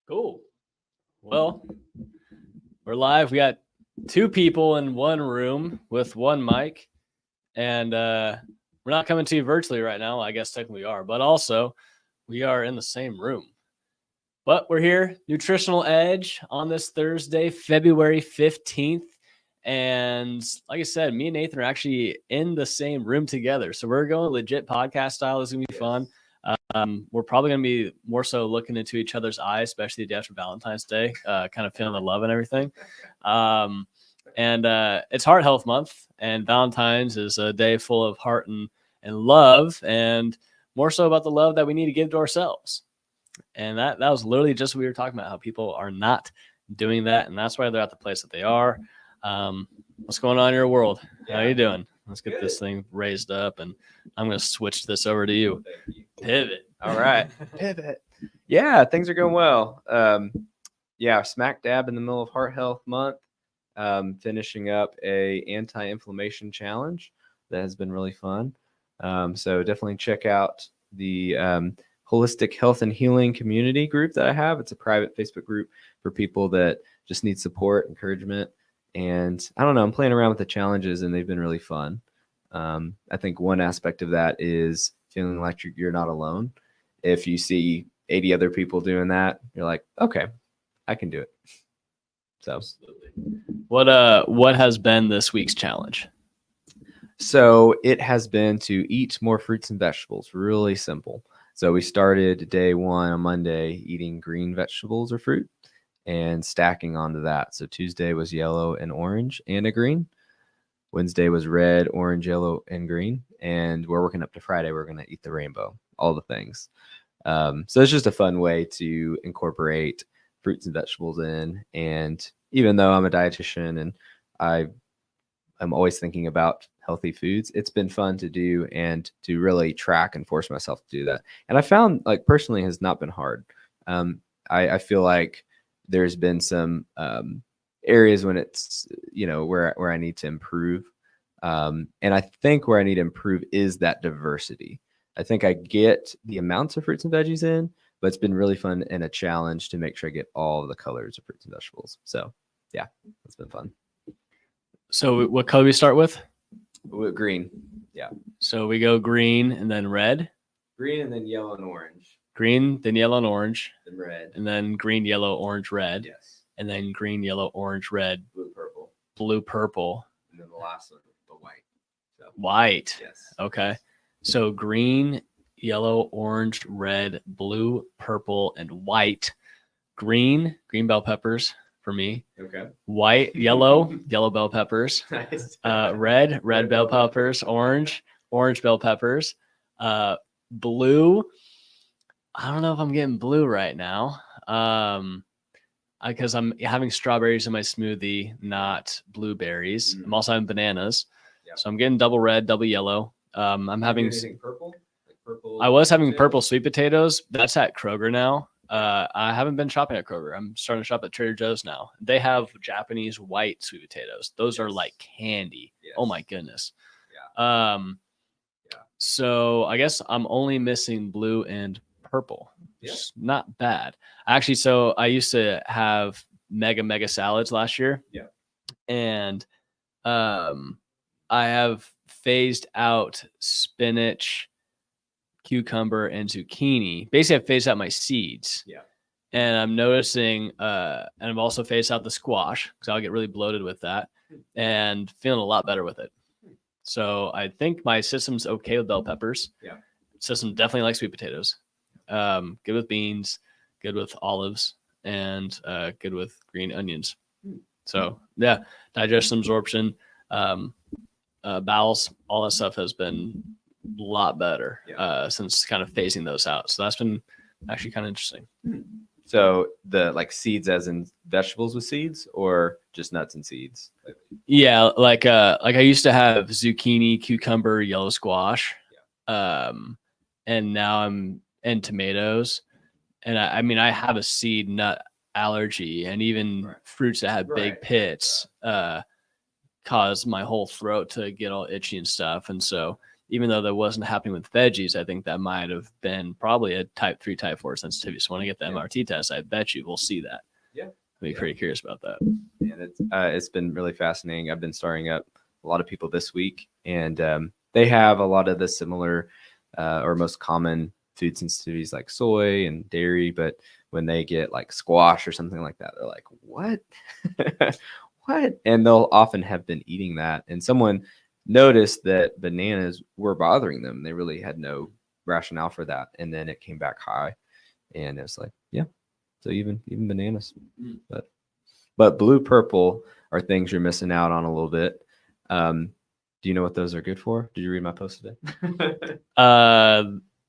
Cool. Well, we're live. We got two people in one room with one mic, and we're not coming to you virtually right now. I guess technically we are, but also we are in the same room. But we're here, Nutritional Edge, on this Thursday, February 15th. And like I said, me and Nathan are actually in the same room together. So we're going legit podcast style. It's going to be fun. We're probably going to be more so looking into each other's eyes, especially the day after Valentine's Day, kind of feeling the love and everything. It's Heart Health Month, and Valentine's is a day full of heart and love, and more so about the love that we need to give to ourselves. And that was literally just what we were talking about, how people are not doing that, and that's why they're at the place that they are. What's going on in your world? How you doing? Let's get this thing raised up, and I'm going to switch this over to you. Pivot. All right. Pivot. Yeah, things are going well. Smack dab in the middle of Heart Health Month, finishing up a anti-inflammation challenge that has been really fun. So definitely check out the Holistic Health and Healing community group that I have. It's a private Facebook group for people that just need support, encouragement. And I don't know, I'm playing around with the challenges and they've been really fun. I think one aspect of that is feeling like you're not alone. If you see 80 other people doing that, you're like, okay, I can do it. So absolutely. What has been this week's challenge? So it has been to eat more fruits and vegetables. Really simple. So we started day one on Monday eating green vegetables or fruit and stacking onto that. So Tuesday was yellow and orange and a green. Wednesday was red, orange, yellow, and green. And we're working up to Friday. We're going to eat the rainbow, all the things. So it's just a fun way to incorporate fruits and vegetables in. And even though I'm a dietitian and I'm always thinking about healthy foods, it's been fun to do and to really track and force myself to do that. And I found, like, personally has not been hard. I feel like there's been some areas when it's, where I need to improve. And I think where I need to improve is that diversity. I think I get the amounts of fruits and veggies in, but it's been really fun and a challenge to make sure I get all of the colors of fruits and vegetables. So yeah, it's been fun. So what color we start with? Green. Yeah. So we go green and then red. Green and then yellow and orange. Green, then yellow and orange. Then red. And then green, yellow, orange, red. Yes. And then green, yellow, orange, red. Blue, purple. Blue, purple. And then the last one, the white. So, white. Yes. Okay. So green, yellow, orange, red, blue, purple, and white. Green bell peppers for me. Okay. White, yellow bell peppers. Nice. Red bell peppers. Orange bell peppers. Blue. I don't know if I'm getting blue right now. Because I'm having strawberries in my smoothie, not blueberries. I'm also having bananas. Yep. So I'm getting double red, double yellow. I'm having purple? Like purple. I was having purple sweet potatoes. That's at Kroger now. I haven't been shopping at Kroger. I'm starting to shop at Trader Joe's now. They have Japanese white sweet potatoes. Those are like candy. Yes. Oh my goodness. Yeah. So I guess I'm only missing blue and purple. Yeah. Not bad. Actually, so I used to have mega salads last year. Yeah. And I have phased out spinach, cucumber, and zucchini. Basically, I've phased out my seeds. Yeah. And I'm noticing, and I've also phased out the squash because I'll get really bloated with that and feeling a lot better with it. So I think my system's okay with bell peppers. Yeah. System definitely likes sweet potatoes. Good with beans, good with olives, and good with green onions. So yeah, digestion, absorption, bowels, all that stuff has been a lot better since kind of phasing those out. So that's been actually kind of interesting. So the seeds as in vegetables with seeds or just nuts and seeds? Yeah, like I used to have zucchini, cucumber, yellow squash. And now I'm in tomatoes. And I mean, I have a seed nut allergy, and even fruits that have big pits cause my whole throat to get all itchy and stuff. And so even though that wasn't happening with veggies, I think that might have been probably a type 3, type 4 sensitivity. So when I get the MRT test, I bet you we'll see that. Yeah. I'd be pretty curious about that. And it's been really fascinating. I've been starting up a lot of people this week, and they have a lot of the similar or most common food sensitivities like soy and dairy, but when they get like squash or something like that, they're like, what? What? And they'll often have been eating that. And someone noticed that bananas were bothering them. They really had no rationale for that. And then it came back high. And it's like, yeah. So even bananas. But blue purple are things you're missing out on a little bit. Do you know what those are good for? Did you read my post today?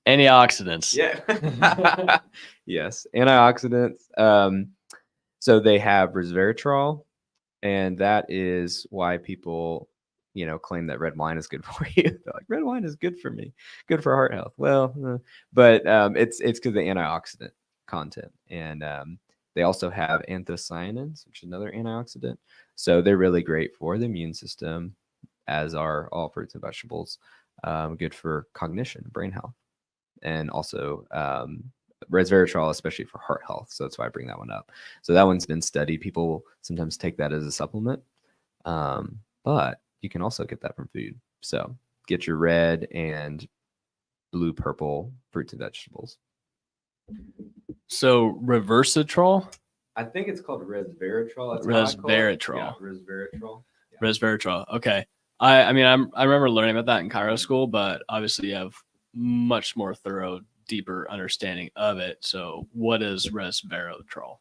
Antioxidants. Yeah. Yes, antioxidants. So they have resveratrol, and that is why people, claim that red wine is good for you. They're like, red wine is good for me, good for heart health. Well, but it's because of the antioxidant content, and they also have anthocyanins, which is another antioxidant. So they're really great for the immune system, as are all fruits and vegetables. Good for cognition, brain health, and also resveratrol, especially for heart health. So that's why I bring that one up. So that one's been studied. People sometimes take that as a supplement, but you can also get that from food. So get your red and blue purple fruits and vegetables. So reversatrol? I think it's called resveratrol. Resveratrol. Yeah, resveratrol. Yeah. Resveratrol. Okay. I remember learning about that in chiro school, but obviously you have much more thorough, deeper understanding of it. So what is resveratrol?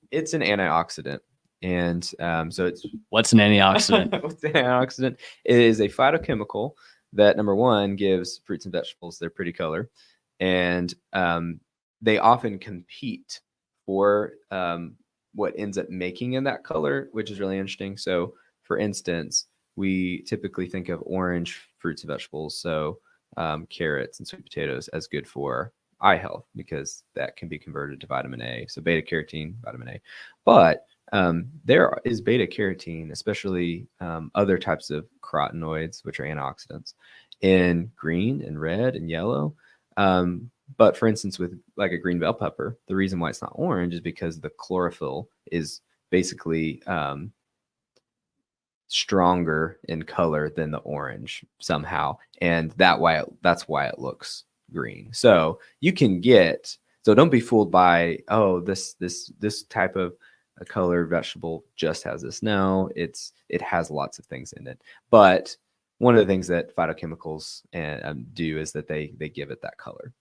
It's an antioxidant. And so it's... What's an antioxidant? What's an antioxidant? It is a phytochemical that, number one, gives fruits and vegetables their pretty color. And they often compete for what ends up making in that color, which is really interesting. So, for instance, we typically think of orange fruits and vegetables, so carrots and sweet potatoes, as good for eye health because that can be converted to vitamin A. So beta carotene, vitamin A. But there is beta carotene, especially other types of carotenoids, which are antioxidants, in green and red and yellow. But for instance, with like a green bell pepper, the reason why it's not orange is because the chlorophyll is basically stronger in color than the orange somehow, and that's why it looks green. So you can so don't be fooled by, oh, this type of a color vegetable just has this. No, it has lots of things in it. But one of the things that phytochemicals do is that they give it that color.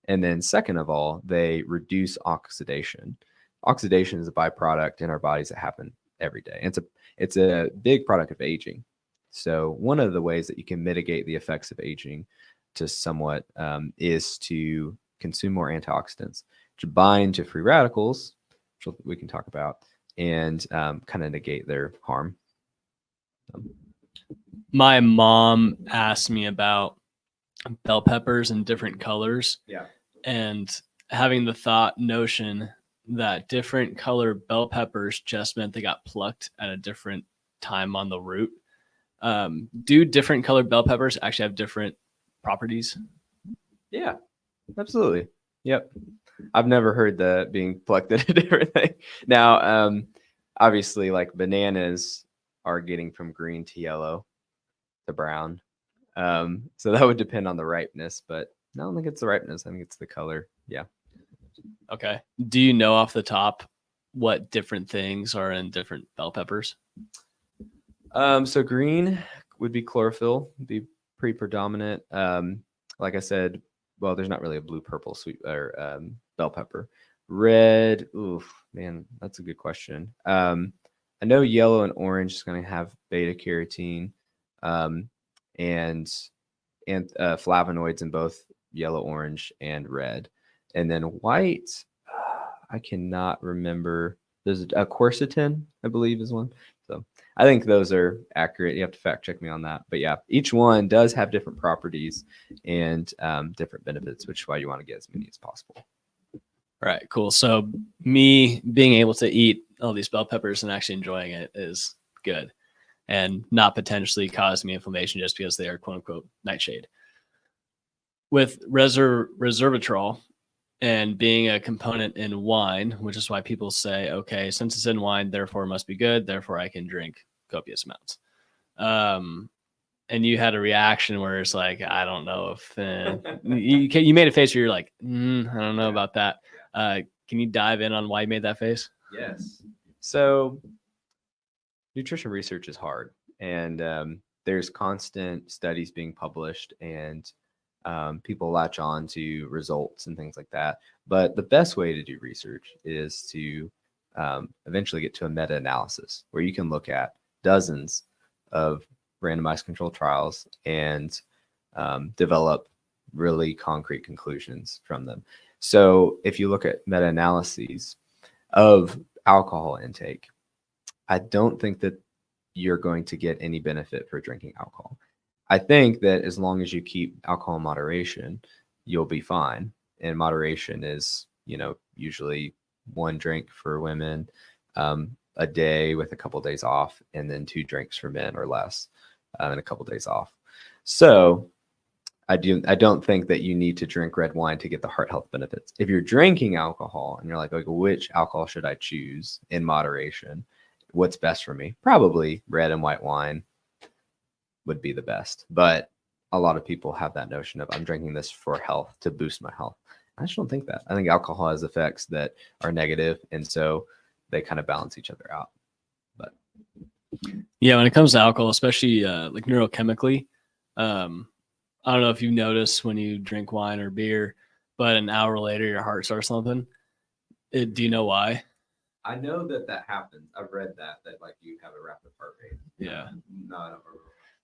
And then second of all, they reduce oxidation. Oxidation is a byproduct in our bodies that happen every day. It's a big product of aging. So one of the ways that you can mitigate the effects of aging to somewhat is to consume more antioxidants, to bind to free radicals, which we can talk about, and kind of negate their harm. My mom asked me about bell peppers in different colors. Yeah. And having the notion that different colored bell peppers just meant they got plucked at a different time on the root. Do different colored bell peppers actually have different properties? Yeah, absolutely. Yep. I've never heard that being plucked at a different thing. Now, obviously, like bananas are getting from green to yellow to brown. So that would depend on the ripeness, but I don't think it's the ripeness. I think it's the color. Yeah. Okay. Do you know off the top what different things are in different bell peppers? So green would be chlorophyll, be pretty predominant. Like I said, well, there's not really a blue purple sweet or bell pepper. Red, oof, man, that's a good question. I know yellow and orange is going to have beta carotene and flavonoids in both yellow, orange, and red. And then white, I cannot remember. There's a quercetin, I believe, is one. So I think those are accurate. You have to fact check me on that. But yeah, each one does have different properties and different benefits, which is why you want to get as many as possible. Right, cool. So me being able to eat all these bell peppers and actually enjoying it is good and not potentially cause me inflammation just because they are quote unquote nightshade. with resveratrol and being a component in wine, which is why people say, okay, since it's in wine, therefore it must be good, therefore I can drink copious amounts. And you had a reaction where it's like, I don't know if you made a face where you're like, I don't know about that. Can you dive in on why you made that face? Yes. So nutrition research is hard, and there's constant studies being published, and people latch on to results and things like that. But the best way to do research is to eventually get to a meta-analysis where you can look at dozens of randomized controlled trials and develop really concrete conclusions from them. So if you look at meta-analyses of alcohol intake, I don't think that you're going to get any benefit for drinking alcohol. I think that as long as you keep alcohol in moderation, you'll be fine. And moderation is, usually 1 drink for women a day with a couple of days off, and then 2 drinks for men or less and a couple of days off. So I don't think that you need to drink red wine to get the heart health benefits. If you're drinking alcohol and you're like, which alcohol should I choose in moderation? What's best for me? Probably red and white wine would be the best. But a lot of people have that notion of, I'm drinking this for health, to boost my health. I just don't think that. I think alcohol has effects that are negative, and so they kind of balance each other out. But yeah, when it comes to alcohol, especially like neurochemically, I don't know if you notice when you drink wine or beer, but an hour later your heart starts thumping. Do you know why? I know that happens. I've read that like you have a rapid heart rate. Yeah. Not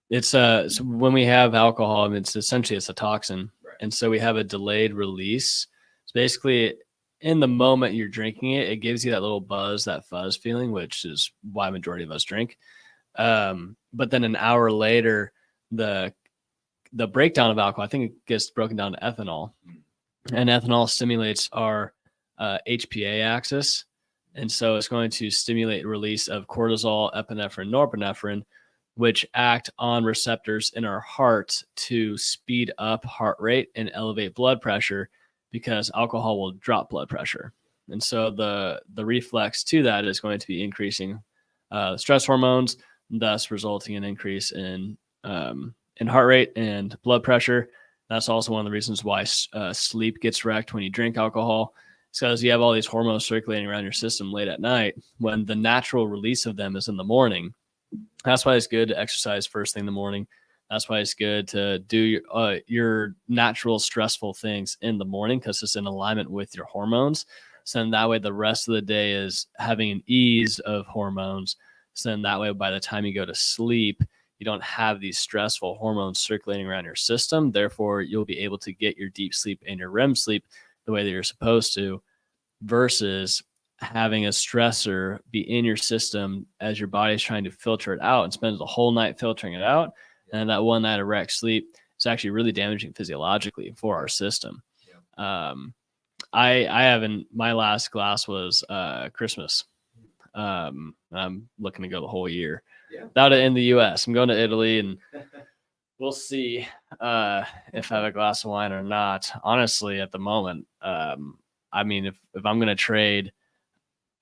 It's so when we have alcohol, it's essentially a toxin. Right. And so we have a delayed release. So basically in the moment you're drinking it, it gives you that little buzz, that fuzz feeling, which is why majority of us drink. But then an hour later, the breakdown of alcohol, I think it gets broken down to ethanol, and ethanol stimulates our HPA axis. And so it's going to stimulate release of cortisol, epinephrine, norepinephrine, which act on receptors in our heart to speed up heart rate and elevate blood pressure, because alcohol will drop blood pressure. And so the reflex to that is going to be increasing stress hormones, thus resulting in increase in heart rate and blood pressure. That's also one of the reasons why sleep gets wrecked when you drink alcohol. It's because you have all these hormones circulating around your system late at night when the natural release of them is in the morning. That's why it's good to exercise first thing in the morning. That's why it's good to do your natural stressful things in the morning, because it's in alignment with your hormones. So then that way the rest of the day is having an ease of hormones. So then that way by the time you go to sleep, you don't have these stressful hormones circulating around your system. Therefore, you'll be able to get your deep sleep and your REM sleep the way that you're supposed to, versus having a stressor be in your system as your body's trying to filter it out and spends the whole night filtering it out. And that one night of wrecked sleep is actually really damaging physiologically for our system. I haven't, my last glass was Christmas. I'm looking to go the whole year without it in the US. I'm going to Italy, and we'll see if I have a glass of wine or not. Honestly, at the moment, I mean, if I'm going to trade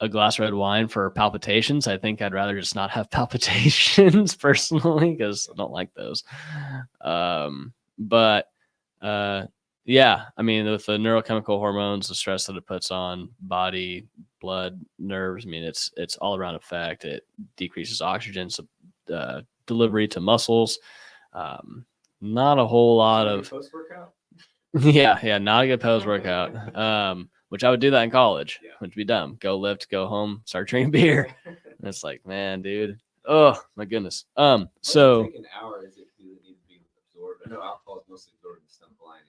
a glass of red wine for palpitations, I think I'd rather just not have palpitations personally, because I don't like those. Yeah, I mean, with the neurochemical hormones, the stress that it puts on body, blood, nerves, I mean, it's all around effect. It decreases oxygen delivery to muscles. Not a whole lot of post-workout. Yeah, not a good post-workout. Which I would do that in college, which would be dumb. Go lift, go home, start drinking beer. And it's like, man, dude. Oh my goodness. So Take an hour is it need to be absorbed? I know alcohol is mostly absorbed in the stomach lining.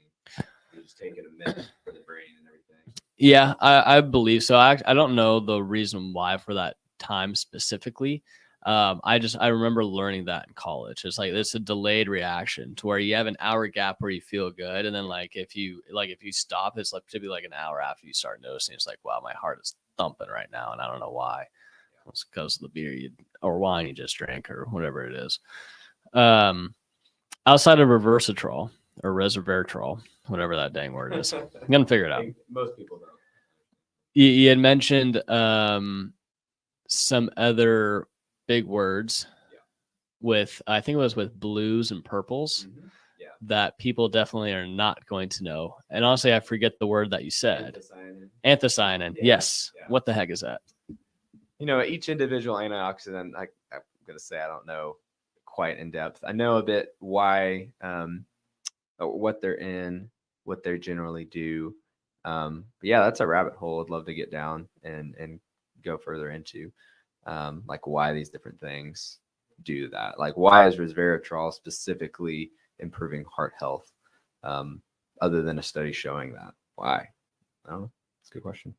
You just take it a minute for the brain and everything. Yeah, I believe so. I don't know the reason why for that time specifically. I remember learning that in college. It's like it's a delayed reaction to where you have an hour gap where you feel good, and then if you stop, it's like typically like an hour after you start noticing. It's like, wow, my heart is thumping right now, and I don't know why. It's because of the beer or wine you just drank or whatever it is. Outside of resveratrol, or resveratrol, whatever that dang word is. I'm gonna figure it out. Most people don't. You had mentioned some other big words with, I think it was with blues and purples, that people definitely are not going to know. And honestly, I forget the word that you said. Anthocyanin. Yes. What the heck is that? Each individual antioxidant, I'm going to say I don't know quite in depth. I know a bit why, what they're in, what they generally do. But yeah, that's a rabbit hole I'd love to get down and go further into, like why these different things do that. Like why is resveratrol specifically improving heart health, other than a study showing that? Why? Oh, that's a good question.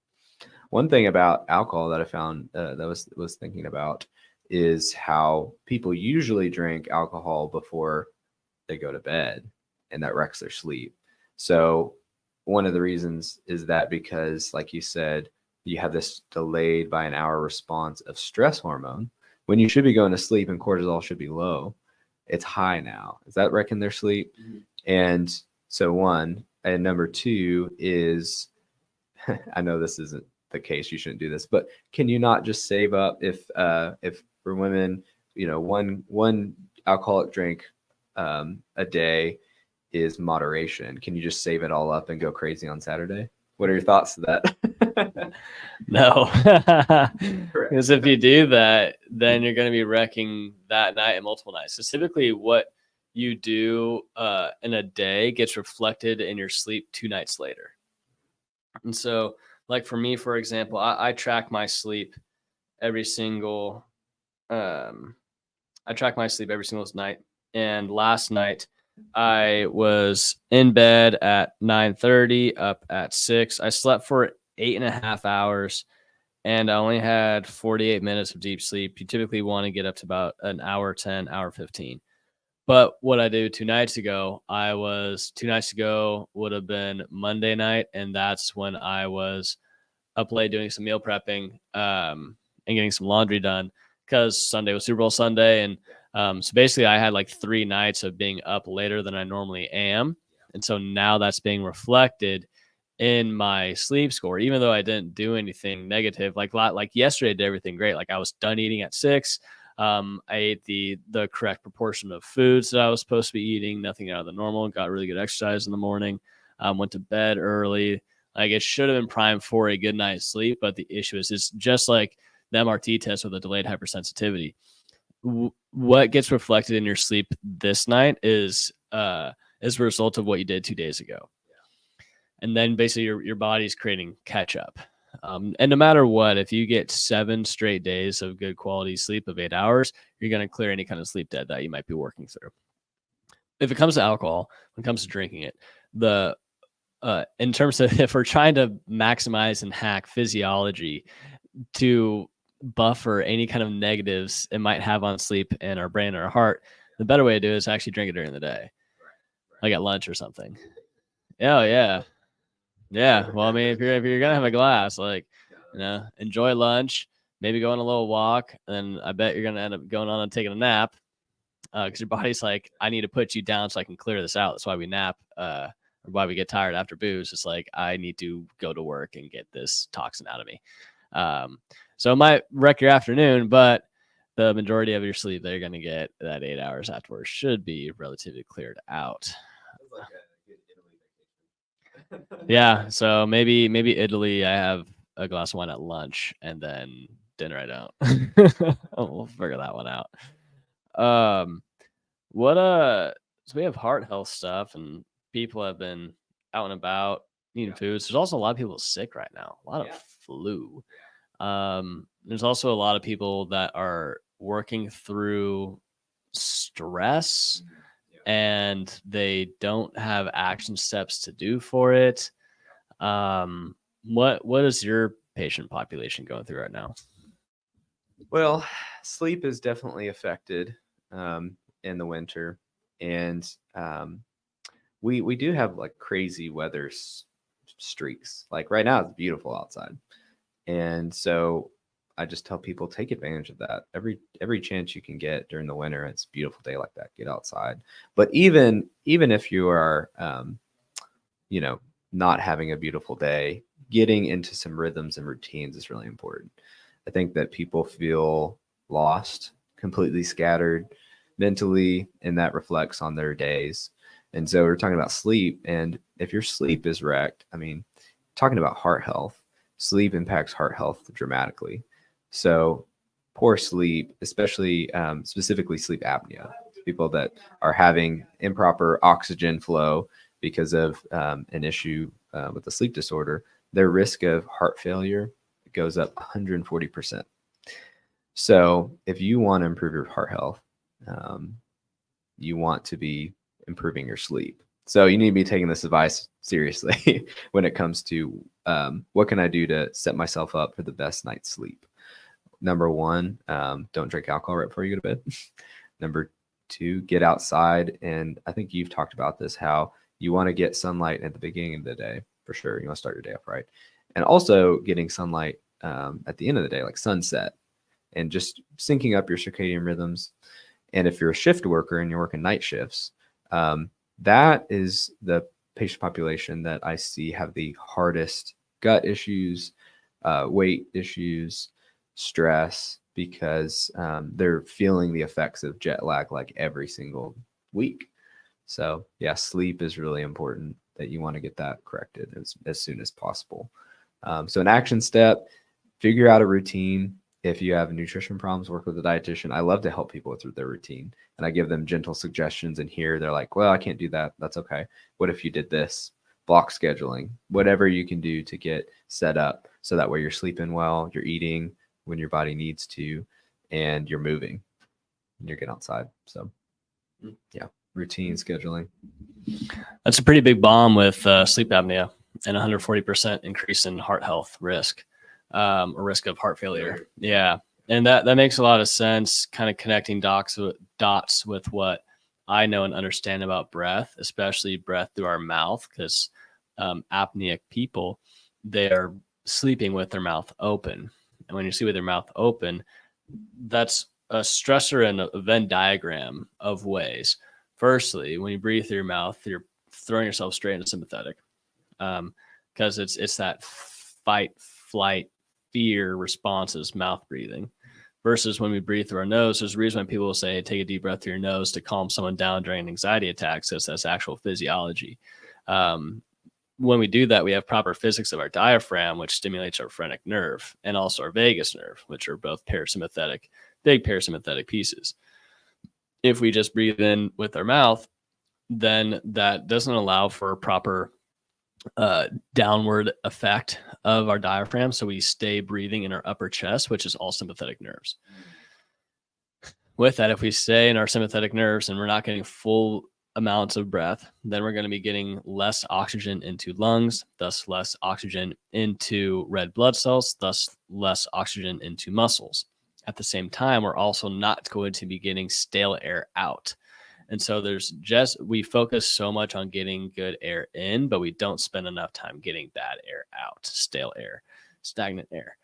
One thing about alcohol that I found that was thinking about is how people usually drink alcohol before they go to bed, and that wrecks their sleep. So one of the reasons is that because, like you said, you have this delayed by an hour response of stress hormone when you should be going to sleep and cortisol should be low. It's high now. Is that wrecking their sleep? Mm-hmm. And so one, and number two is, I know this isn't the case, you shouldn't do this, but can you not just save up if for women, one alcoholic drink a day is moderation? Can you just save it all up and go crazy on Saturday? What are your thoughts to that? No, because if you do that, then you're going to be wrecking that night and multiple nights. So typically what you do in a day gets reflected in your sleep 2 nights later. And so like for me, for example, I track my sleep every single night. And last night I was in bed at 9:30, up at 6. I slept for 8.5 hours, and I only had 48 minutes of deep sleep. You typically want to get up to about an hour 10, hour 15. But what I do 2 nights ago, would have been Monday night, and that's when I was up late doing some meal prepping and getting some laundry done, because Sunday was Super Bowl Sunday. And so basically I had like 3 nights of being up later than I normally am. And so now that's being reflected in my sleep score, even though I didn't do anything negative. Like yesterday, I did everything great. Like I was done eating at 6. I ate the correct proportion of foods that I was supposed to be eating, nothing out of the normal, got really good exercise in the morning, went to bed early. Like it should have been primed for a good night's sleep. But the issue is it's just like the MRT test with a delayed hypersensitivity. What gets reflected in your sleep this night is a result of what you did 2 days ago. And then basically your body's creating catch up. And no matter what, if you get 7 straight days of good quality sleep of 8 hours, you're going to clear any kind of sleep debt that you might be working through. If it comes to alcohol, when it comes to drinking it, in terms of if we're trying to maximize and hack physiology to buffer any kind of negatives it might have on sleep in our brain or our heart, the better way to do it is actually drink it during the day, like at lunch or something. Oh yeah. Yeah. Well, I mean, if you're going to have a glass, like, enjoy lunch, maybe go on a little walk, and I bet you're going to end up going on and taking a nap, because your body's like, I need to put you down so I can clear this out. That's why we nap, or why we get tired after booze. It's like, I need to go to work and get this toxin out of me. So it might wreck your afternoon, but the majority of your sleep that you're going to get that 8 hours afterwards should be relatively cleared out. Yeah, so maybe Italy, I have a glass of wine at lunch, and then dinner I don't. We'll figure that one out. So we have heart health stuff, and people have been out and about eating foods. There's also a lot of people sick right now, a lot of flu. There's also a lot of people that are working through stress, and they don't have action steps to do for it. What is your patient population going through right now? Well, sleep is definitely affected in the winter, and we do have like crazy weather streaks. Like right now, it's beautiful outside, and so I just tell people, take advantage of that. Every chance you can get during the winter, it's a beautiful day like that, get outside. But even if you are, not having a beautiful day, getting into some rhythms and routines is really important. I think that people feel lost, completely scattered mentally, and that reflects on their days. And so we're talking about sleep. And if your sleep is wrecked, I mean, talking about heart health, sleep impacts heart health dramatically. So poor sleep, especially specifically sleep apnea, people that are having improper oxygen flow because of an issue with a sleep disorder, their risk of heart failure goes up 140%. So if you want to improve your heart health, you want to be improving your sleep. So you need to be taking this advice seriously when it comes to what can I do to set myself up for the best night's sleep. Number one, don't drink alcohol right before you go to bed. Number two, get outside. And I think you've talked about this, how you want to get sunlight at the beginning of the day, for sure. You want to start your day off right. And also getting sunlight at the end of the day, like sunset, and just syncing up your circadian rhythms. And if you're a shift worker and you're working night shifts, that is the patient population that I see have the hardest gut issues, weight issues, stress, because they're feeling the effects of jet lag like every single week. So yeah, sleep is really important, that you want to get that corrected as soon as possible. So an action step, figure out a routine. If you have nutrition problems, work with a dietitian. I love to help people with their routine, and I give them gentle suggestions. And here they're like, well, I can't do that. That's okay. What if you did this? Block scheduling, whatever you can do to get set up so that way you're sleeping well, you're eating when your body needs to, and you're moving and you're getting outside. So yeah, routine scheduling. That's a pretty big bomb with sleep apnea and 140% increase in heart health risk. Or risk of heart failure. Yeah. And that makes a lot of sense, kind of connecting dots with what I know and understand about breath, especially breath through our mouth, because apneic people, they're sleeping with their mouth open. And when you sleep with your mouth open, that's a stressor in a Venn diagram of ways. Firstly, when you breathe through your mouth, you're throwing yourself straight into sympathetic, because it's that fight, flight, fear responses, mouth breathing, versus when we breathe through our nose. There's a reason why people will say take a deep breath through your nose to calm someone down during an anxiety attack. So that's actual physiology. When we do that, we have proper physics of our diaphragm, which stimulates our phrenic nerve, and also our vagus nerve, which are both parasympathetic, big parasympathetic pieces. If we just breathe in with our mouth, then that doesn't allow for proper downward effect of our diaphragm. So we stay breathing in our upper chest, which is all sympathetic nerves. With that, if we stay in our sympathetic nerves and we're not getting full amounts of breath, then we're going to be getting less oxygen into lungs, thus less oxygen into red blood cells, thus less oxygen into muscles. At the same time, we're also not going to be getting stale air out. And so we focus so much on getting good air in, but we don't spend enough time getting bad air out, stale air, stagnant air.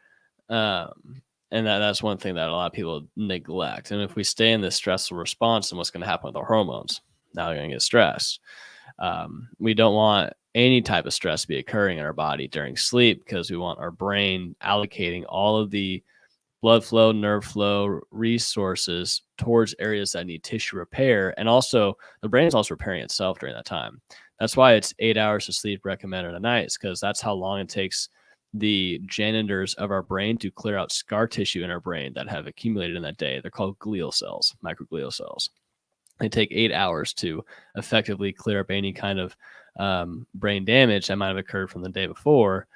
And that's one thing that a lot of people neglect. And if we stay in this stressful response, then what's going to happen with our hormones? Now they're going to get stressed. We don't want any type of stress to be occurring in our body during sleep, because we want our brain allocating all of the blood flow, nerve flow, resources towards areas that need tissue repair. And also the brain is also repairing itself during that time. That's why it's 8 hours of sleep recommended a night, is because that's how long it takes the janitors of our brain to clear out scar tissue in our brain that have accumulated in that day. They're called glial cells, microglial cells. They take 8 hours to effectively clear up any kind of brain damage that might have occurred from the day before.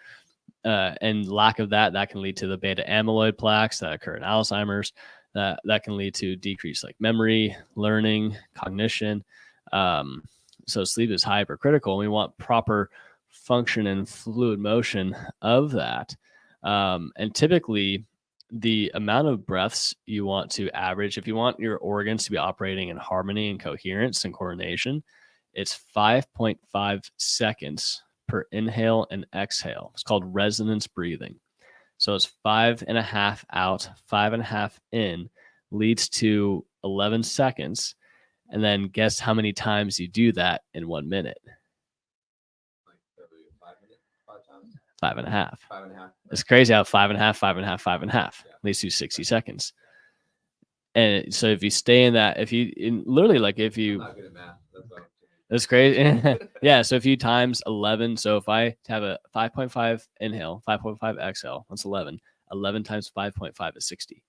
And lack of that can lead to the beta amyloid plaques that occur in Alzheimer's. That can lead to decreased like memory, learning, cognition. So sleep is hypercritical. We want proper function and fluid motion of that. And typically, the amount of breaths you want to average, if you want your organs to be operating in harmony and coherence and coordination, it's 5.5 seconds per inhale and exhale. It's called resonance breathing. So it's 5.5 out, 5.5 in, leads to 11 seconds. And then guess how many times you do that in 1 minute? 5.5. 5.5. It's crazy how 5.5, 5.5, 5.5 leads to 60 seconds. And so if you stay in that, literally like if I'm you, not good at math. that's crazy. Yeah. So if you times 11, so if I have a 5.5 inhale, 5.5 exhale, that's 11. 11 times 5.5 is 60.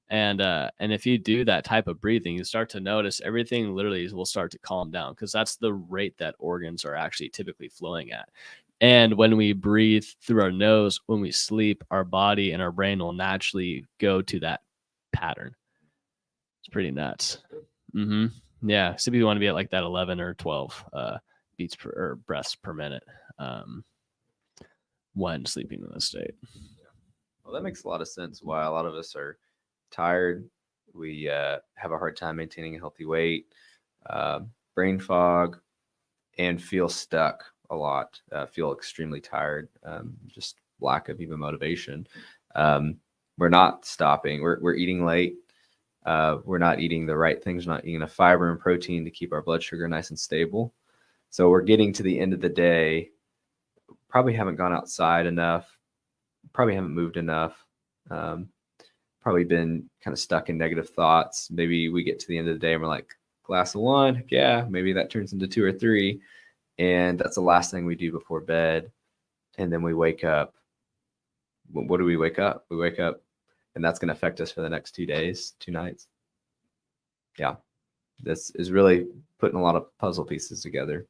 And if you do that type of breathing, you start to notice everything literally will start to calm down, because that's the rate that organs are actually typically flowing at. And when we breathe through our nose, when we sleep, our body and our brain will naturally go to that pattern. It's pretty nuts. Yeah. So you want to be at like that 11 or 12 beats per, or breaths per minute when sleeping in this state. Well, that makes a lot of sense why a lot of us are tired. We have a hard time maintaining a healthy weight, brain fog, and feel stuck a lot, feel extremely tired, just lack of even motivation. We're not stopping. We're eating late. We're not eating the right things. We're not eating enough fiber and protein to keep our blood sugar nice and stable. So we're getting to the end of the day, probably haven't gone outside enough, probably haven't moved enough, probably been kind of stuck in negative thoughts. Maybe we get to the end of the day and we're like, glass of wine, heck yeah, maybe that turns into 2 or 3. And that's the last thing we do before bed. And then we wake up. What do we wake up? We wake up, and that's going to affect us for the next 2 days, 2 nights. Yeah, this is really putting a lot of puzzle pieces together.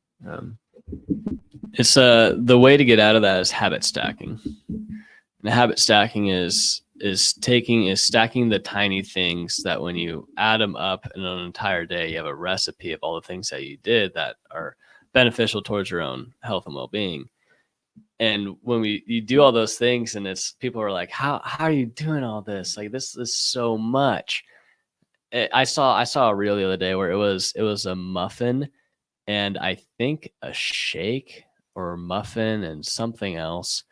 It's the way to get out of that is habit stacking. And habit stacking is stacking the tiny things that when you add them up in an entire day, you have a recipe of all the things that you did that are beneficial towards your own health and well-being. And when you do all those things, and it's people are like, how are you doing all this? Like, this is so much. I saw a reel the other day where it was a muffin and I think a shake or a muffin and something else.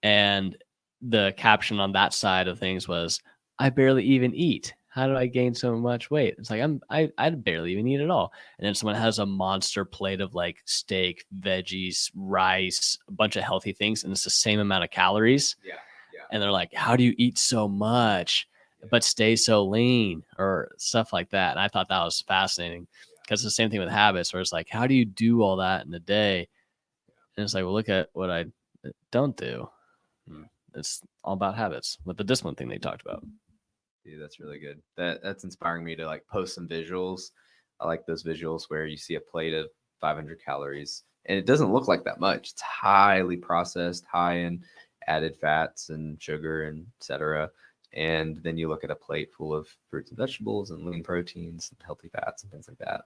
And the caption on that side of things was, I barely even eat. How do I gain so much weight? It's like, I barely even eat at all. And then someone has a monster plate of like steak, veggies, rice, a bunch of healthy things, and it's the same amount of calories. Yeah. And they're like, how do you eat so much but stay so lean, or stuff like that? And I thought that was fascinating, because it's the same thing with habits, where it's like, how do you do all that in a day? And it's like, well, look at what I don't do. It's all about habits, with the discipline thing they talked about. Dude, that's really good. That's inspiring me to like post some visuals. I like those visuals where you see a plate of 500 calories and it doesn't look like that much. It's highly processed, high in added fats and sugar and etc. And then you look at a plate full of fruits and vegetables and lean proteins and healthy fats and things like that.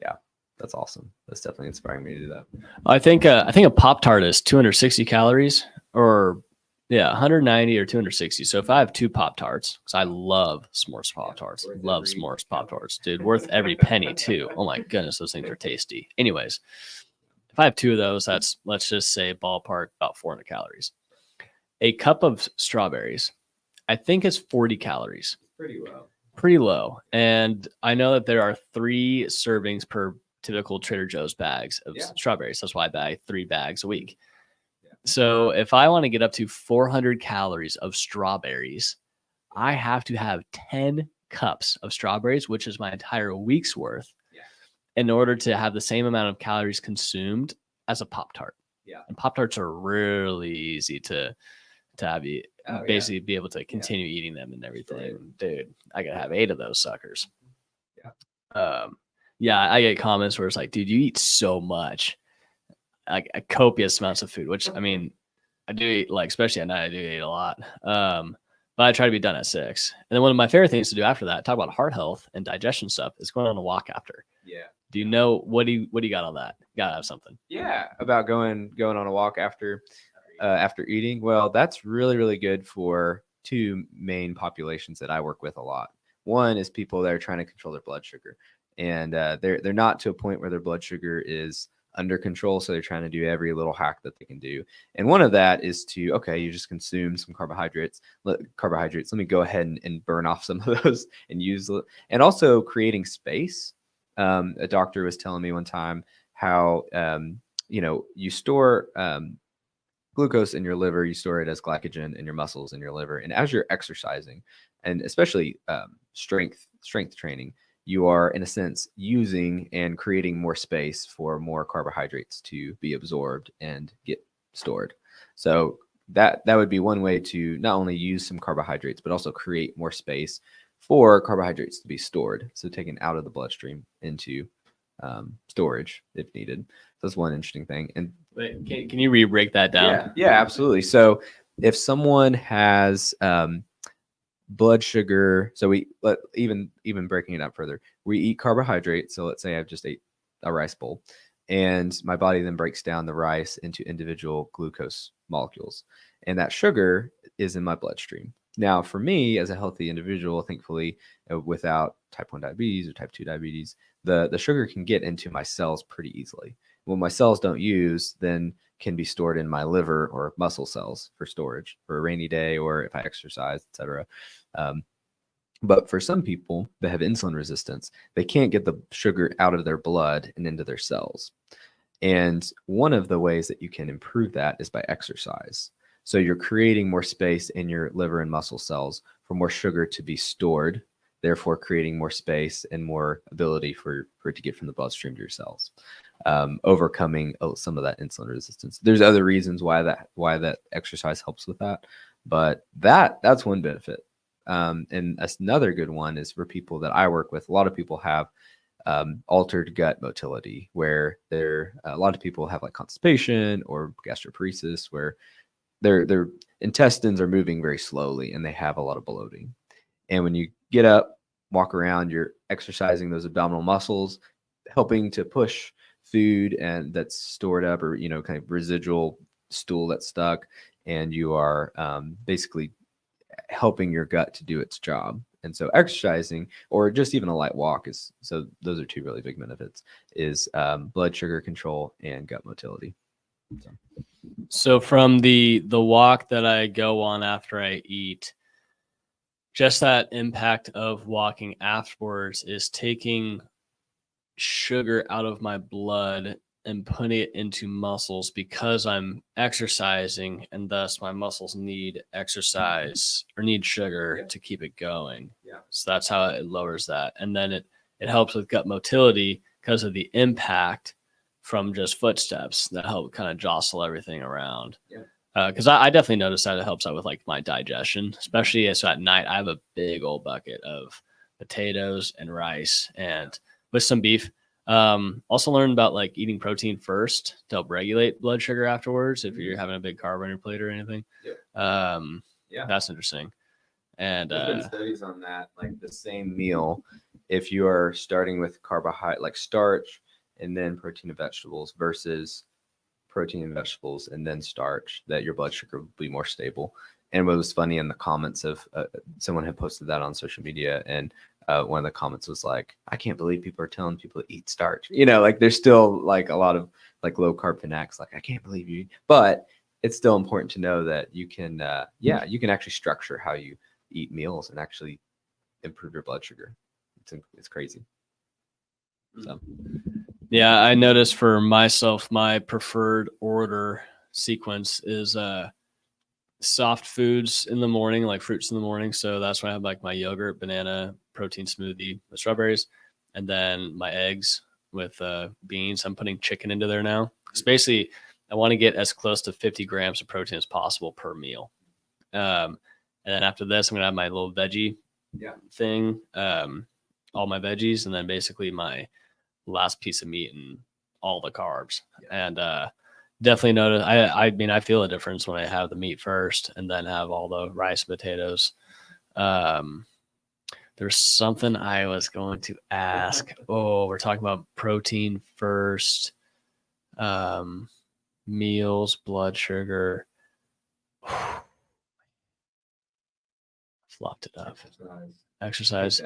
Yeah, that's awesome. That's definitely inspiring me to do that. I think a Pop-Tart is 260 calories, or 190 or 260. So if I have 2 Pop-Tarts, because I love s'mores Pop-Tarts, love s'mores Pop-Tarts, dude, worth every penny too. Oh my goodness, those things are tasty. Anyways, if I have 2 of those, that's, let's just say ballpark, about 400 calories. A cup of strawberries, I think it's 40 calories. Pretty low. And I know that there are 3 servings per typical Trader Joe's bags of strawberries. That's why I buy 3 bags a week. So if I want to get up to 400 calories of strawberries, I have to have 10 cups of strawberries, which is my entire week's worth, in order to have the same amount of calories consumed as a Pop-Tart. And Pop-Tarts are really easy to have you basically be able to continue eating them and everything. Right. Dude, I gotta have 8 of those suckers. I get comments where it's like, dude, you eat so much. Like copious amounts of food, which I mean, I do eat, like, especially at night, I do eat a lot. But I try to be done at 6. And then one of my favorite things to do after that, talk about heart health and digestion stuff, is going on a walk after. Do you know what do you got on that? Gotta have something. About going on a walk after eating. Well, that's really, really good for 2 main populations that I work with a lot. One is people that are trying to control their blood sugar, and they're not to a point where their blood sugar is under control. So they're trying to do every little hack that they can do. And one of that is to, okay, you just consume some carbohydrates. Let me go ahead and burn off some of those and use it. And also creating space. A doctor was telling me one time how, you store glucose in your liver, you store it as glycogen in your muscles in your liver. And as you're exercising, and especially strength training, you are in a sense using and creating more space for more carbohydrates to be absorbed and get stored. So that would be one way to not only use some carbohydrates, but also create more space for carbohydrates to be stored. So taken out of the bloodstream into storage if needed. So that's one interesting thing. And wait, can you re-break that down? Yeah, absolutely. So if someone has blood sugar, so even breaking it up further, we eat carbohydrates. So let's say I've just ate a rice bowl, and my body then breaks down the rice into individual glucose molecules, and that sugar is in my bloodstream. Now, for me as a healthy individual, thankfully, without type 1 diabetes or type 2 diabetes, the sugar can get into my cells pretty easily. When my cells don't use, then can be stored in my liver or muscle cells for storage for a rainy day or if I exercise, etc. But for some people that have insulin resistance, they can't get the sugar out of their blood and into their cells. And one of the ways that you can improve that is by exercise. So you're creating more space in your liver and muscle cells for more sugar to be stored, therefore creating more space and more ability for it to get from the bloodstream to your cells, overcoming some of that insulin resistance. There's other reasons why that exercise helps with that, but that's one benefit. And another good one is for people that I work with. A lot of people have altered gut motility, where a lot of people have like constipation or gastroparesis, where their intestines are moving very slowly and they have a lot of bloating. And when you get up, walk around, you're exercising those abdominal muscles, helping to push food and that's stored up, or kind of residual stool that's stuck, and you are basically helping your gut to do its job. And so exercising, or just even a light walk, those are two really big benefits, is blood sugar control and gut motility. So from the walk that I go on after I eat, just that impact of walking afterwards is taking sugar out of my blood and putting it into muscles, because I'm exercising, and thus my muscles need exercise or need sugar to keep it going. Yeah. So that's how it lowers that. And then it helps with gut motility because of the impact from just footsteps that help kind of jostle everything around. Yeah. Because I definitely noticed that it helps out with like my digestion, especially so at night. I have a big old bucket of potatoes and rice and with some beef. Also learned about like eating protein first to help regulate blood sugar afterwards if you're having a big carb on your plate or anything. Yeah, that's interesting. And there's been studies on that, like the same meal, if you are starting with carbohydrate like starch and then protein and vegetables versus protein and vegetables and then starch, that your blood sugar will be more stable. And what was funny in the comments of someone had posted that on social media, and one of the comments was like, I can't believe people are telling people to eat starch. Like there's still like a lot of like low carb fanatics, like I can't believe you. But it's still important to know that you can, you can actually structure how you eat meals and actually improve your blood sugar. It's crazy. So. Yeah, I noticed for myself, my preferred order sequence is soft foods in the morning, like fruits in the morning. So that's when I have like my yogurt, banana, protein smoothie with strawberries, and then my eggs with beans. I'm putting chicken into there now. Because basically, I want to get as close to 50 grams of protein as possible per meal. And then after this, I'm going to have my little veggie thing, all my veggies, and then basically my last piece of meat and all the carbs. And definitely notice, I mean, I feel a difference when I have the meat first and then have all the rice and potatoes. There's something I was going to ask. Oh, we're talking about protein first, meals, blood sugar. Flopped it up. Exercise.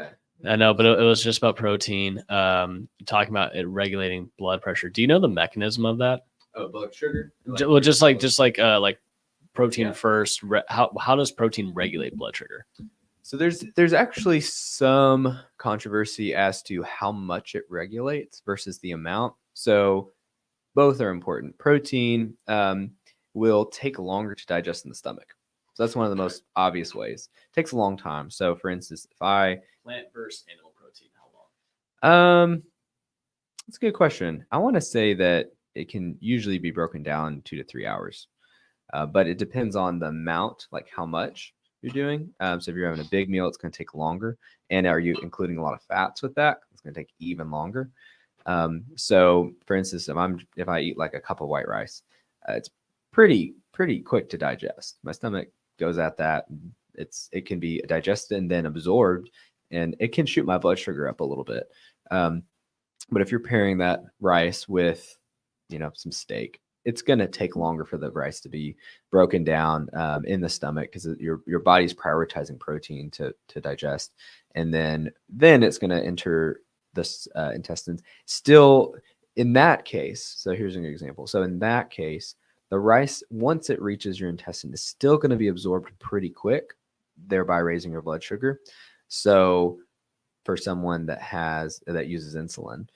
I know, but it was just about protein. Talking about it regulating blood pressure. Do you know the mechanism of that? Oh, blood sugar. Well, just like protein first. How does protein regulate blood sugar? So there's actually some controversy as to how much it regulates versus the amount. So both are important. Protein will take longer to digest in the stomach. So that's one of the most obvious ways. It takes a long time. So for instance, if I Plant versus animal protein, how long? That's a good question. I want to say that it can usually be broken down in 2 to 3 hours, but it depends on the amount, like how much you're doing. So if you're having a big meal, it's going to take longer. And are you including a lot of fats with that? It's going to take even longer. So for instance, if I eat like a cup of white rice, it's pretty quick to digest. My stomach goes at that. It can be digested and then absorbed, and it can shoot my blood sugar up a little bit. But if you're pairing that rice with, some steak, it's going to take longer for the rice to be broken down in the stomach because your body's prioritizing protein to digest, and then it's going to enter the intestines. Still, in that case, so here's an example. So in that case, the rice, once it reaches your intestine, is still going to be absorbed pretty quick, thereby raising your blood sugar. So for someone that uses insulin,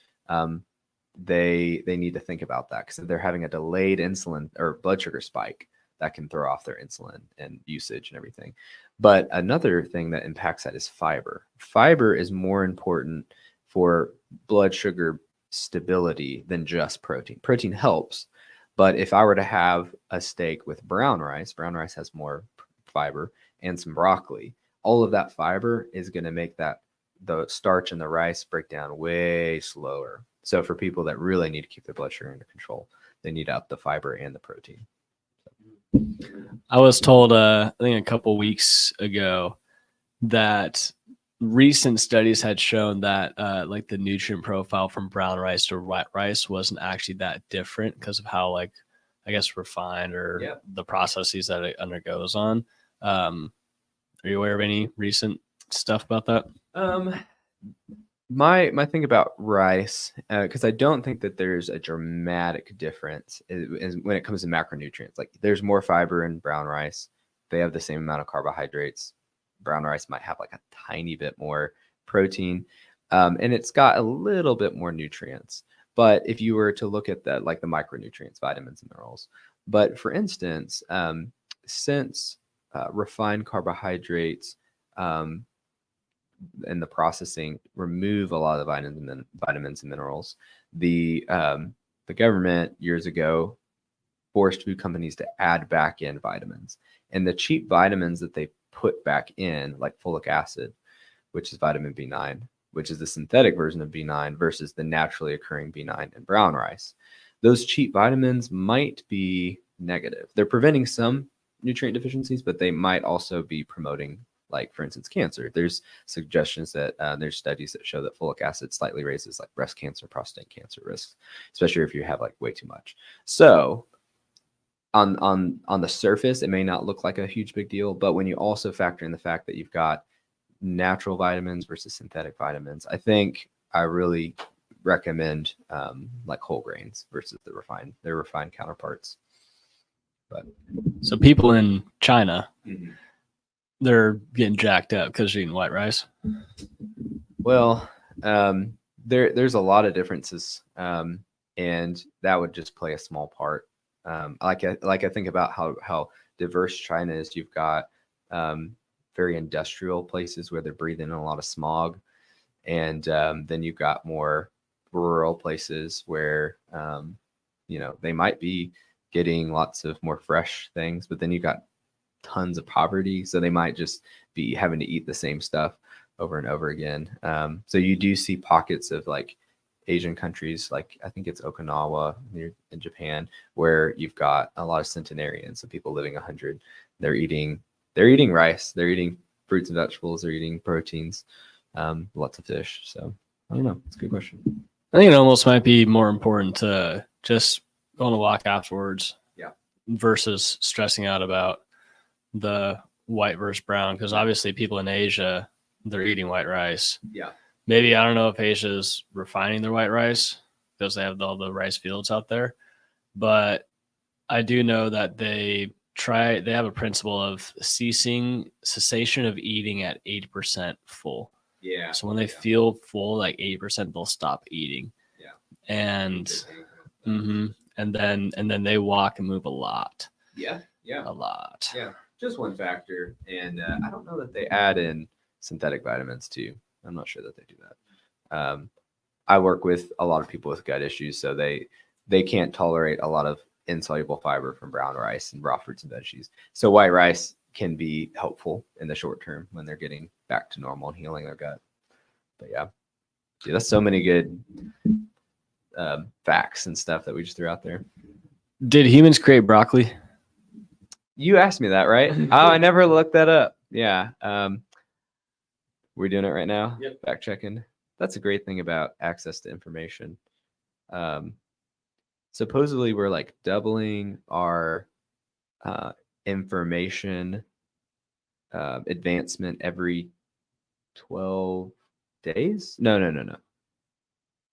they need to think about that because they're having a delayed insulin or blood sugar spike that can throw off their insulin and usage and everything. But another thing that impacts that is fiber. Fiber is more important for blood sugar stability than just protein. Protein helps, but if I were to have a steak with brown rice has more fiber, and some broccoli, all of that fiber is going to make the starch in the rice break down way slower. So for people that really need to keep their blood sugar under control, they need to up the fiber and the protein. I was told, I think a couple weeks ago, that recent studies had shown that like the nutrient profile from brown rice to white rice wasn't actually that different because of how, like, I guess, refined or the processes that it undergoes on. Are you aware of any recent stuff about that? My thing about rice, because I don't think that there's a dramatic difference when it comes to macronutrients. Like, there's more fiber in brown rice. They have the same amount of carbohydrates. Brown rice might have like a tiny bit more protein, and it's got a little bit more nutrients. But if you were to look at the micronutrients, vitamins and minerals, but for instance, since refined carbohydrates and the processing remove a lot of the vitamins and minerals, the government years ago forced food companies to add back in vitamins, and the cheap vitamins that they put back in, like folic acid, which is vitamin B9, which is the synthetic version of B9 versus the naturally occurring B9 in brown rice. Those cheap vitamins might be negative. They're preventing some nutrient deficiencies, but they might also be promoting, like, for instance, cancer. There's suggestions that there's studies that show that folic acid slightly raises like breast cancer, prostate cancer risks, especially if you have like way too much. So on the surface, it may not look like a huge big deal, but when you also factor in the fact that you've got natural vitamins versus synthetic vitamins, I think I really recommend like whole grains versus their refined counterparts. But so people in China, they're getting jacked up because they're eating white rice. Well, there's a lot of differences, and that would just play a small part. I think about how diverse China is. You've got very industrial places where they're breathing in a lot of smog, and then you've got more rural places where they might be getting lots of more fresh things, but then you've got tons of poverty, so they might just be having to eat the same stuff over and over again. So you do see pockets of like Asian countries, like I think it's Okinawa in Japan, where you've got a lot of centenarians, so people living 100. They're eating rice, they're eating fruits and vegetables, they're eating proteins, lots of fish. So I don't know. It's a good question. I think it almost might be more important to just go on a walk afterwards, versus stressing out about the white versus brown, because obviously people in Asia, they're eating white rice. Yeah. Maybe, I don't know if Asia's refining their white rice because they have all the rice fields out there. But I do know that they have a principle of cessation of eating at 80% full. Yeah. So when they feel full, like 80%, they'll stop eating. Yeah. And and then they walk and move a lot. Yeah. A lot. Yeah. Just one factor. And I don't know that they add in synthetic vitamins too. I'm not sure that they do that. I work with a lot of people with gut issues, so they can't tolerate a lot of insoluble fiber from brown rice and raw fruits and veggies. So white rice can be helpful in the short term when they're getting back to normal and healing their gut. But yeah, that's so many good facts and stuff that we just threw out there. Did humans create broccoli? You asked me that, right? Oh, I never looked that up. Yeah. We're doing it right now. Yep. Fact checking. That's a great thing about access to information. Supposedly we're like doubling our information advancement every 12 days. No. It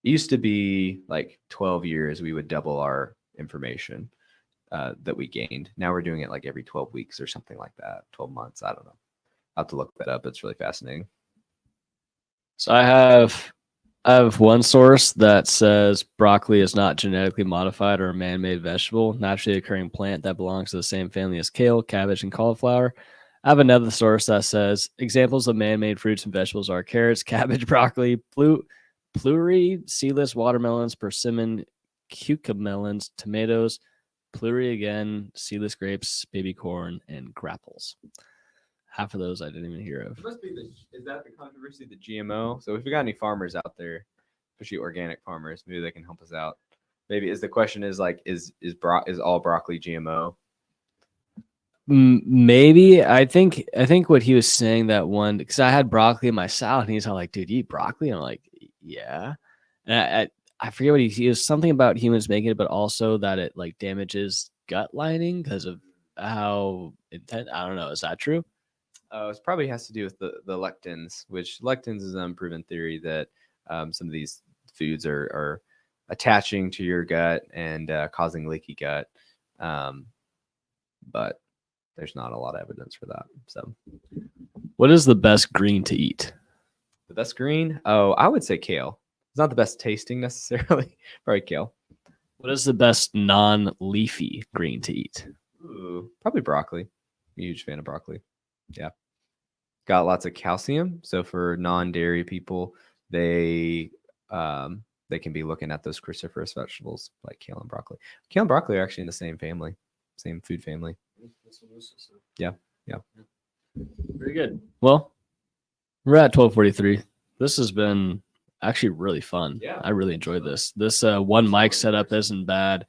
used to be like 12 years we would double our information that we gained. Now we're doing it like every 12 weeks or something like that. 12 months. I don't know. I'll have to look that up. It's really fascinating. So I have one source that says broccoli is not genetically modified or a man-made vegetable, naturally occurring plant that belongs to the same family as kale, cabbage, and cauliflower. I have another source that says examples of man-made fruits and vegetables are carrots, cabbage, broccoli, pluri, seedless watermelons, persimmon, cucamelons, tomatoes, pluri again, seedless grapes, baby corn, and grapples. Half of those I didn't even hear of. It must be is that the controversy, the GMO? So if we got any farmers out there, especially organic farmers, maybe they can help us out. Maybe the question is like, is all broccoli GMO? Maybe. I think what he was saying that one, because I had broccoli in my salad and he's all like, dude, you eat broccoli? And I'm like, yeah. And I forget what he was something about humans making it, but also that it like damages gut lining because of how intense. I don't know. Is that true? It probably has to do with the lectins, which lectins is an unproven theory that some of these foods are attaching to your gut and causing leaky gut. But there's not a lot of evidence for that. So, what is the best green to eat? The best green? Oh, I would say kale. It's not the best tasting necessarily. Probably kale. What is the best non-leafy green to eat? Ooh, probably broccoli. I'm a huge fan of broccoli. Yeah. Got lots of calcium. So for non-dairy people, they can be looking at those cruciferous vegetables like kale and broccoli. Kale and broccoli are actually in the same family, same food family. Yeah. Very good. Well, we're at 12:43. This has been actually really fun. Yeah. I really enjoyed this. This one mic setup isn't bad.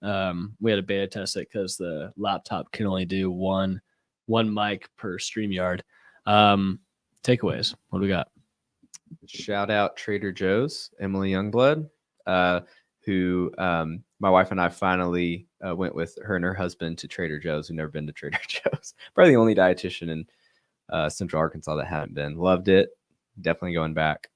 We had to beta test it because the laptop can only do one mic per StreamYard. Takeaways. What do we got? Shout out Trader Joe's, Emily Youngblood, who my wife and I finally went with her and her husband to Trader Joe's. Who've never been to Trader Joe's. Probably the only dietitian in Central Arkansas that hadn't been. Loved it. Definitely going back.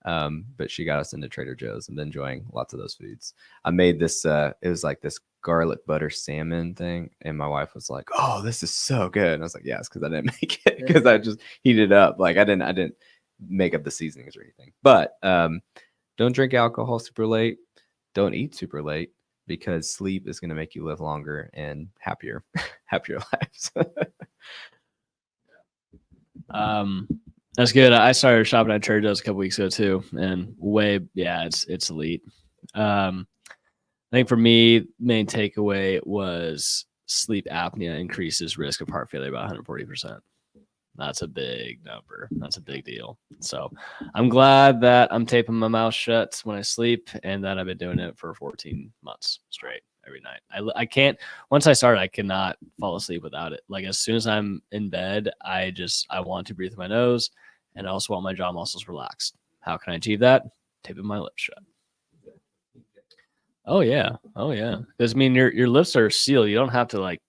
But she got us into Trader Joe's and been enjoying lots of those foods. I made this, it was like this garlic butter salmon thing. And my wife was like, oh, this is so good. And I was like, yeah, it's because I didn't make it because I just heated it up. Like I didn't make up the seasonings or anything. But don't drink alcohol super late. Don't eat super late because sleep is going to make you live longer and happier lives. That's good. I started shopping at Trader Joe's a couple weeks ago too, and it's elite. I think for me, main takeaway was sleep apnea increases risk of heart failure by 140%. That's a big number. That's a big deal. So I'm glad that I'm taping my mouth shut when I sleep and that I've been doing it for 14 months straight every night. I can't, once I start, I cannot fall asleep without it. Like as soon as I'm in bed, I want to breathe through my nose and I also want my jaw muscles relaxed. How can I achieve that? Taping my lips shut. Oh yeah. Because I mean, your lips are sealed. You don't have to like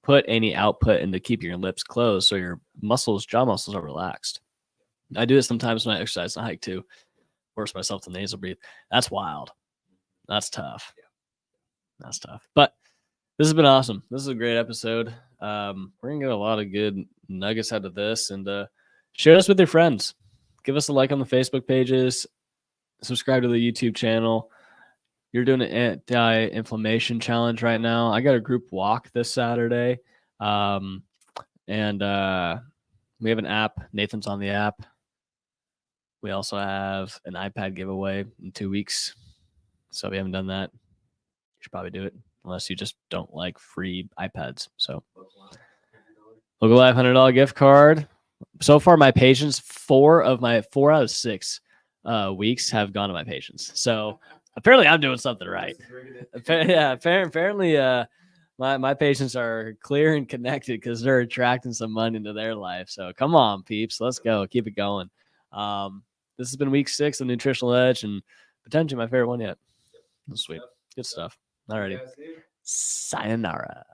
put any output into keeping your lips closed. So your jaw muscles are relaxed. I do it sometimes when I exercise and hike too. Force myself to nasal breathe. That's wild. That's tough. That's tough. But this has been awesome. This is a great episode. We're gonna get a lot of good nuggets out of this, and share this with your friends. Give us a like on the Facebook pages. Subscribe to the YouTube channel. You're doing an anti-inflammation challenge right now. I got a group walk this Saturday, and we have an app. Nathan's on the app. We also have an iPad giveaway in 2 weeks. So if you haven't done that, you should probably do it, unless you just don't like free iPads. So Local Life $100 gift card. So far, my patients, 4 out of 6 weeks have gone to my patients. So apparently I'm doing something right. Yeah, apparently my patients are clear and connected because they're attracting some money into their life. So come on, peeps. Let's go. Keep it going. This has been week 6 of Nutritional Edge, and potentially my favorite one yet. Sweet. Good stuff. Alrighty. Sayonara.